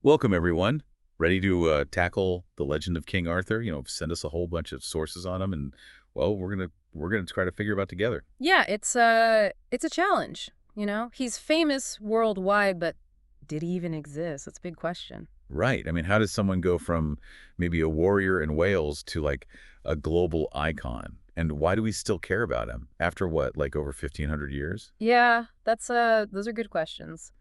Welcome, everyone. Ready to tackle the legend of King Arthur? Send us a whole bunch of sources on him, and well, we're gonna try to figure it out together. Yeah, it's a challenge, He's famous worldwide, but did he even exist? That's a big question. Right. I mean, how does someone go from maybe a warrior in Wales to like a global icon? And why do we still care about him after what, like over 1,500 years? Yeah, those are good questions.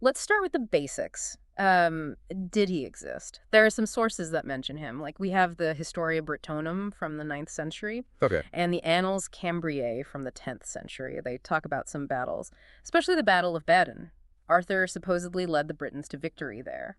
Let's start with the basics. Did he exist? There are some sources that mention him. Like we have the Historia Brittonum from the 9th century Okay. and the Annals Cambriae from the 10th century. They talk about some battles, especially the Battle of Badon. Arthur supposedly led the Britons to victory there.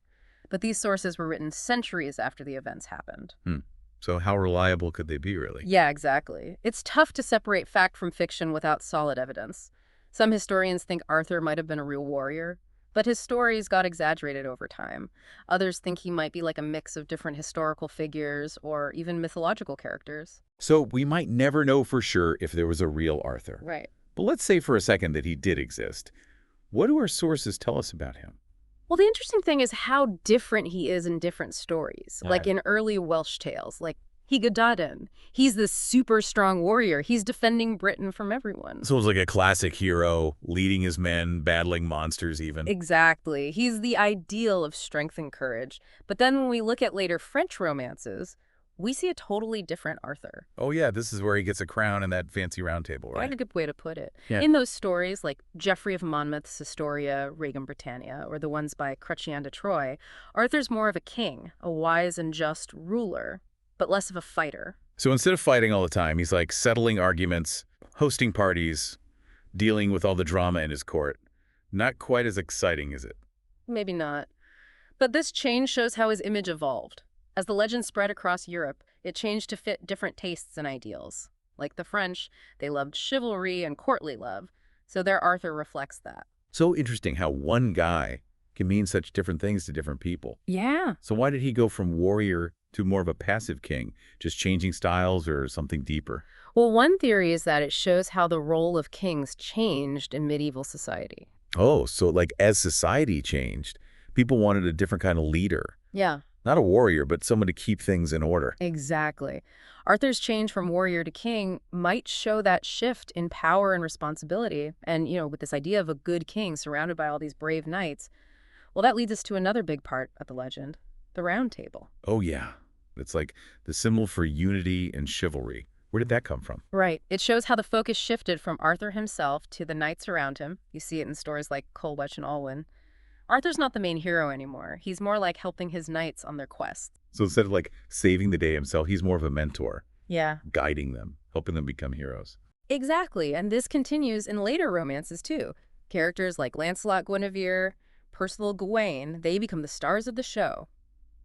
But these sources were written centuries after the events happened. Hmm. So how reliable could they be, really? Yeah, exactly. It's tough to separate fact from fiction without solid evidence. Some historians think Arthur might have been a real warrior, but his stories got exaggerated over time. Others think he might be like a mix of different historical figures or even mythological characters. So we might never know for sure if there was a real Arthur. Right. But let's say for a second that he did exist. What do our sources tell us about him? Well, the interesting thing is how different he is in different stories. All Like right. in early Welsh tales, like Higadadin. He's this super strong warrior. He's defending Britain from everyone. So it's like a classic hero leading his men, battling monsters even. Exactly. He's the ideal of strength and courage. But then when we look at later French romances, we see a totally different Arthur. Oh yeah, this is where he gets a crown and that fancy round table, Quite right? a good way to put it. Yeah. In those stories, like Geoffrey of Monmouth's Historia Regum Britannia, or the ones by Chrétien de Troyes, Arthur's more of a king, a wise and just ruler, but less of a fighter. So instead of fighting all the time, he's like settling arguments, hosting parties, dealing with all the drama in his court. Not quite as exciting, is it? Maybe not. But this change shows how his image evolved. As the legend spread across Europe, it changed to fit different tastes and ideals. Like the French, they loved chivalry and courtly love, so their Arthur reflects that. So interesting how one guy can mean such different things to different people. Yeah. So why did he go from warrior to more of a passive king? Just changing styles or something deeper? Well, one theory is that it shows how the role of kings changed in medieval society. Oh, so like as society changed, people wanted a different kind of leader. Yeah, Not a warrior, but someone to keep things in order. exactly. Arthur's change from warrior to king might show that shift in power and responsibility. And, with this idea of a good king surrounded by all these brave knights, well, that leads us to another big part of the legend, the Round Table. Oh, yeah. It's like the symbol for unity and chivalry. Where did that come from? Right. It shows how the focus shifted from Arthur himself to the knights around him. You see it in stories like Colwich and Olwen. Arthur's not the main hero anymore. He's more like helping his knights on their quest. So instead of like saving the day himself, he's more of a mentor, Yeah. guiding them, helping them become heroes. Exactly. And this continues in later romances too. Characters like Lancelot Guinevere, Percival Gawain, they become the stars of the show.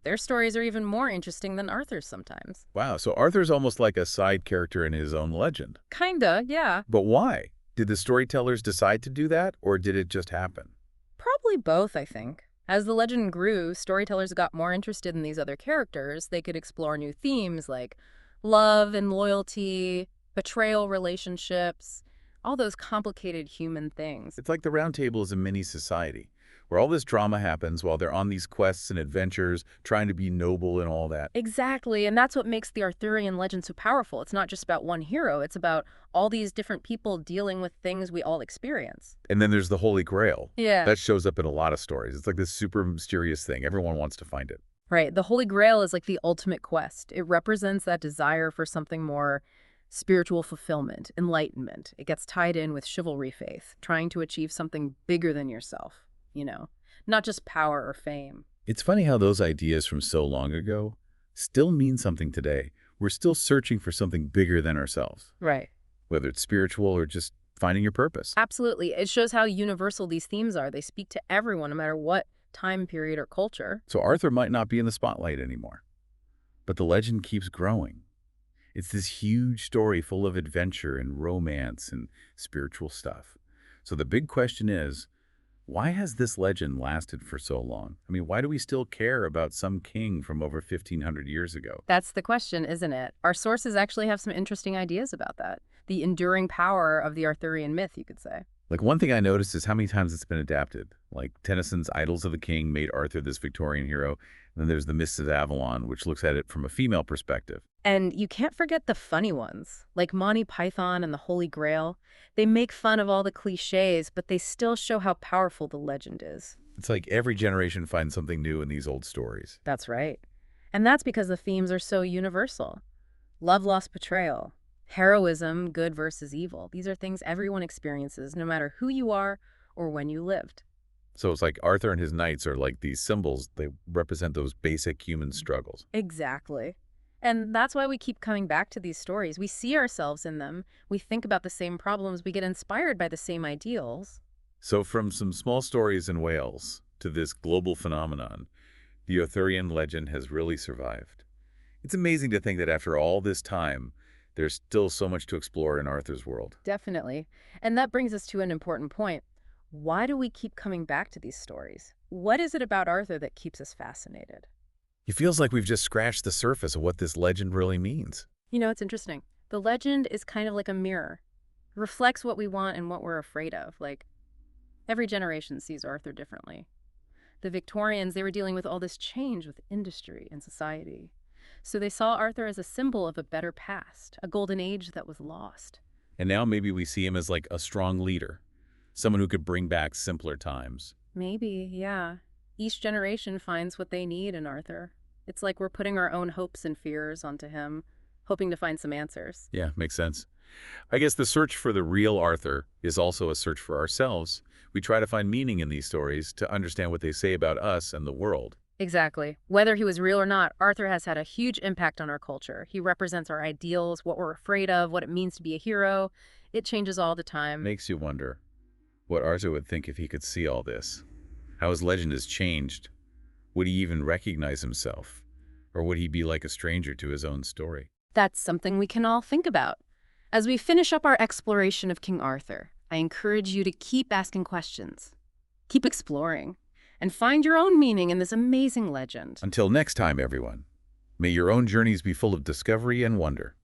Their stories are even more interesting than Arthur's sometimes. Wow, so Arthur's almost like a side character in his own legend. Kinda, yeah. But why? Did the storytellers decide to do that, or did it just happen? Probably both, I think. As the legend grew, storytellers got more interested in these other characters. They could explore new themes like love and loyalty, betrayal relationships, all those complicated human things. It's like the Round Table is a mini society, where all this drama happens while they're on these quests and adventures, trying to be noble and all that. Exactly, and that's what makes the Arthurian legend so powerful. It's not just about one hero, it's about all these different people dealing with things we all experience. And then there's the Holy Grail. Yeah. That shows up in a lot of stories. It's like this super mysterious thing. Everyone wants to find it. Right. The Holy Grail is like the ultimate quest. It represents that desire for something more spiritual fulfillment, enlightenment. It gets tied in with chivalry faith, trying to achieve something bigger than yourself, not just power or fame. It's funny how those ideas from so long ago still mean something today. We're still searching for something bigger than ourselves, Right. whether it's spiritual or just finding your purpose. Absolutely. It shows how universal these themes are. They speak to everyone, no matter what time period or culture. So Arthur might not be in the spotlight anymore, but the legend keeps growing. It's this huge story full of adventure and romance and spiritual stuff. So the big question is, why has this legend lasted for so long? I mean, why do we still care about some king from over 1,500 years ago? That's the question, isn't it? Our sources actually have some interesting ideas about that. The enduring power of the Arthurian myth, you could say. Like, one thing I noticed is how many times it's been adapted. Like, Tennyson's Idylls of the King made Arthur this Victorian hero. And then there's The Mists of Avalon, which looks at it from a female perspective. And you can't forget the funny ones, like Monty Python and the Holy Grail. They make fun of all the cliches, but they still show how powerful the legend is. It's like every generation finds something new in these old stories. That's right. And that's because the themes are so universal. Love, loss, betrayal, heroism, good versus evil. These are things everyone experiences, no matter who you are or when you lived. So it's like Arthur and his knights are like these symbols. They represent those basic human struggles. Exactly. And that's why we keep coming back to these stories. We see ourselves in them. We think about the same problems. We get inspired by the same ideals. So from some small stories in Wales to this global phenomenon, the Arthurian legend has really survived. It's amazing to think that after all this time, there's still so much to explore in Arthur's world. Definitely. And that brings us to an important point. Why do we keep coming back to these stories? What is it about Arthur that keeps us fascinated? It feels like we've just scratched the surface of what this legend really means. You know, it's interesting. The legend is kind of like a mirror. It reflects what we want and what we're afraid of. Like, every generation sees Arthur differently. The Victorians, they were dealing with all this change with industry and society. So they saw Arthur as a symbol of a better past, a golden age that was lost. And now maybe we see him as like a strong leader, someone who could bring back simpler times. Maybe, yeah. Each generation finds what they need in Arthur. It's like we're putting our own hopes and fears onto him, hoping to find some answers. Yeah, makes sense. I guess the search for the real Arthur is also a search for ourselves. We try to find meaning in these stories to understand what they say about us and the world. Exactly. Whether he was real or not, Arthur has had a huge impact on our culture. He represents our ideals, what we're afraid of, what it means to be a hero. It changes all the time. Makes you wonder what Arthur would think if he could see all this. How his legend has changed. Would he even recognize himself? Or would he be like a stranger to his own story? That's something we can all think about. As we finish up our exploration of King Arthur, I encourage you to keep asking questions, keep exploring, and find your own meaning in this amazing legend. Until next time, everyone, may your own journeys be full of discovery and wonder.